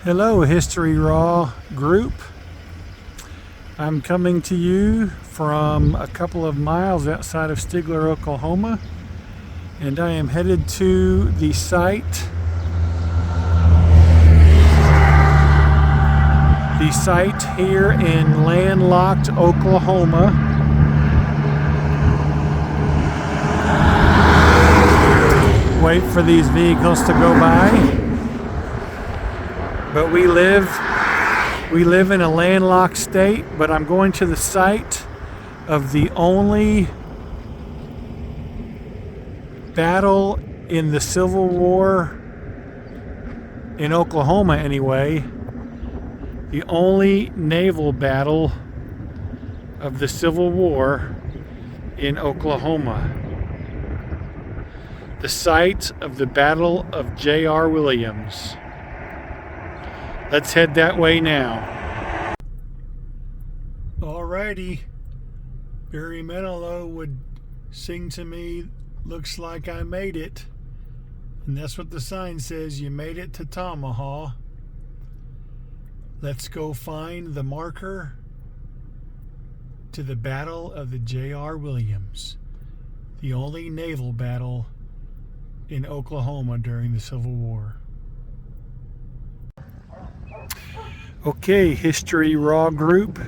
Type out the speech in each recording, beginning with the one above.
Hello, History Raw group. I'm coming to you from a couple of miles outside of Stigler, Oklahoma, and I am headed to the site. The site here in landlocked Oklahoma. Wait for these vehicles to go by. But we live in a landlocked state, but I'm going to the site of the only battle in the Civil War in Oklahoma anyway. The only naval battle of the Civil War in Oklahoma. The site of the Battle of J.R. Williams. Let's head that way now. Alrighty. Barry Manilow would sing to me, "Looks like I made it." And that's what the sign says, you made it to Tamaha. Let's go find the marker to the Battle of the J.R. Williams, the only naval battle in Oklahoma during the Civil War. Okay, History Raw group.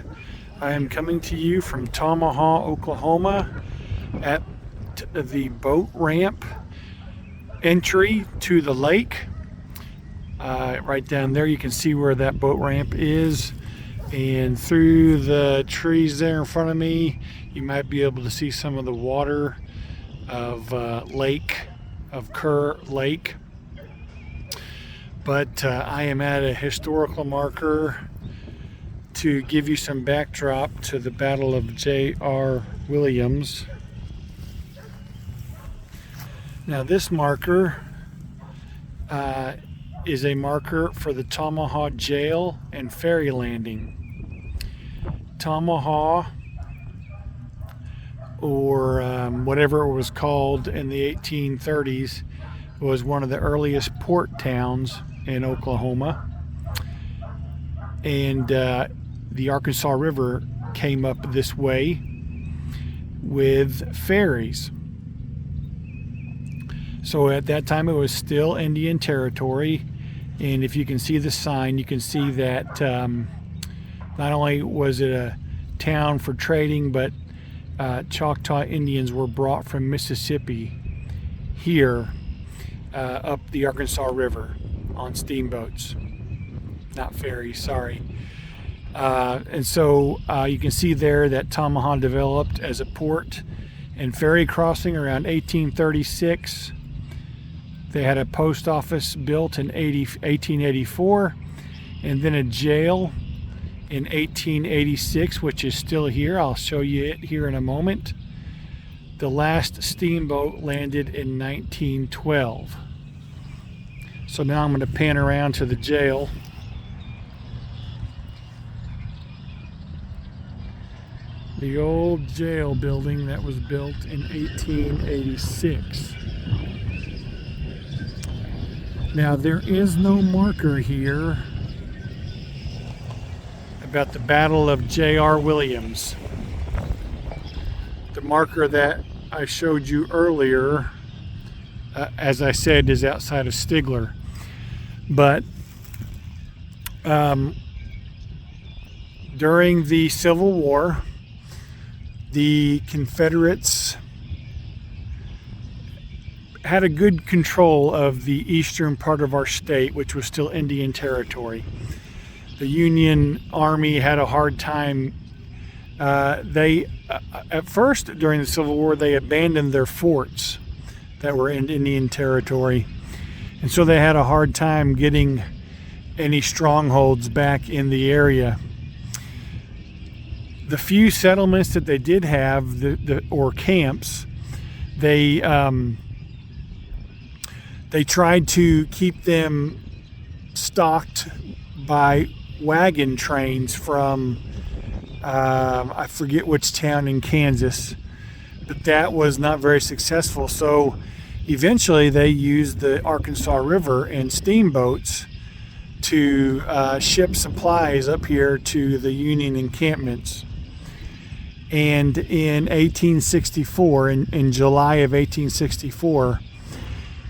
I am coming to you from Tamaha, Oklahoma, at the boat ramp entry to the lake. Right down there, you can see where that boat ramp is, and through the trees there in front of me, you might be able to see some of the water of Kerr Lake. But I am at a historical marker to give you some backdrop to the Battle of J.R. Williams. Now this marker is a marker for the Tamaha Jail and Ferry Landing. Tamaha, or whatever it was called in the 1830s, was one of the earliest port towns in Oklahoma, and the Arkansas River came up this way with ferries. So at that time it was still Indian territory, and if you can see the sign, you can see that not only was it a town for trading, but Choctaw Indians were brought from Mississippi here up the Arkansas River on steamboats, not ferries, sorry. And so you can see there that Tamaha developed as a port and ferry crossing around 1836. They had a post office built in 1884, and then a jail in 1886, which is still here. I'll show you it here in a moment. The last steamboat landed in 1912. So now I'm going to pan around to the jail. The old jail building that was built in 1886. Now there is no marker here about the Battle of J.R. Williams. The marker that I showed you earlier, as I said, is outside of Stigler. But during the Civil War, the Confederates had a good control of the eastern part of our state, which was still Indian territory. The Union Army had a hard time. At first, during the Civil War, they abandoned their forts that were in Indian territory. And so they had a hard time getting any strongholds back in the area. The few settlements that they did have, or camps, they tried to keep them stocked by wagon trains from I forget which town in Kansas, but that was not very successful. So eventually they used the Arkansas River and steamboats to ship supplies up here to the Union encampments. And in 1864, in July of 1864,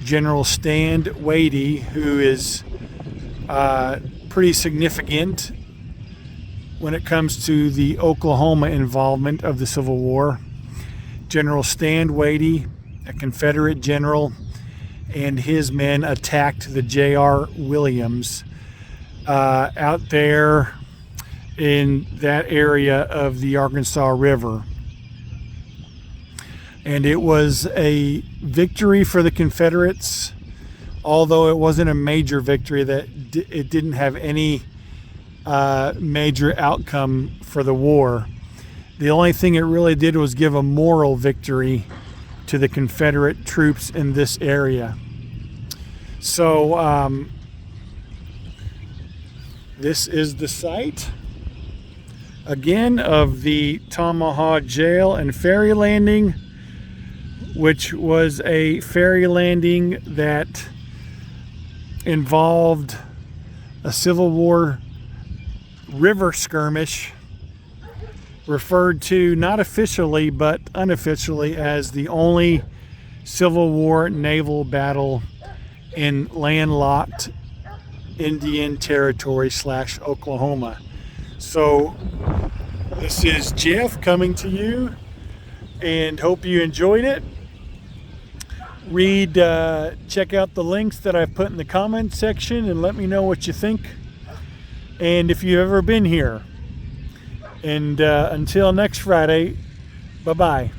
General Stand Watie, who is pretty significant when it comes to the Oklahoma involvement of the Civil War, General Stand Watie, a Confederate general, and his men attacked the J.R. Williams out there in that area of the Arkansas River. And it was a victory for the Confederates, although it wasn't a major victory. That it didn't have any major outcome for the war. The only thing it really did was give a moral victory to the Confederate troops in this area. So this is the site again of the Tamaha Jail and Ferry Landing, which was a ferry landing that involved a Civil War river skirmish, referred to not officially but unofficially as the only Civil War naval battle in landlocked Indian Territory / Oklahoma. So this is Jeff coming to you, and hope you enjoyed it. Check out the links that I've put in the comment section and let me know what you think, and if you've ever been here. And until next Friday, bye-bye.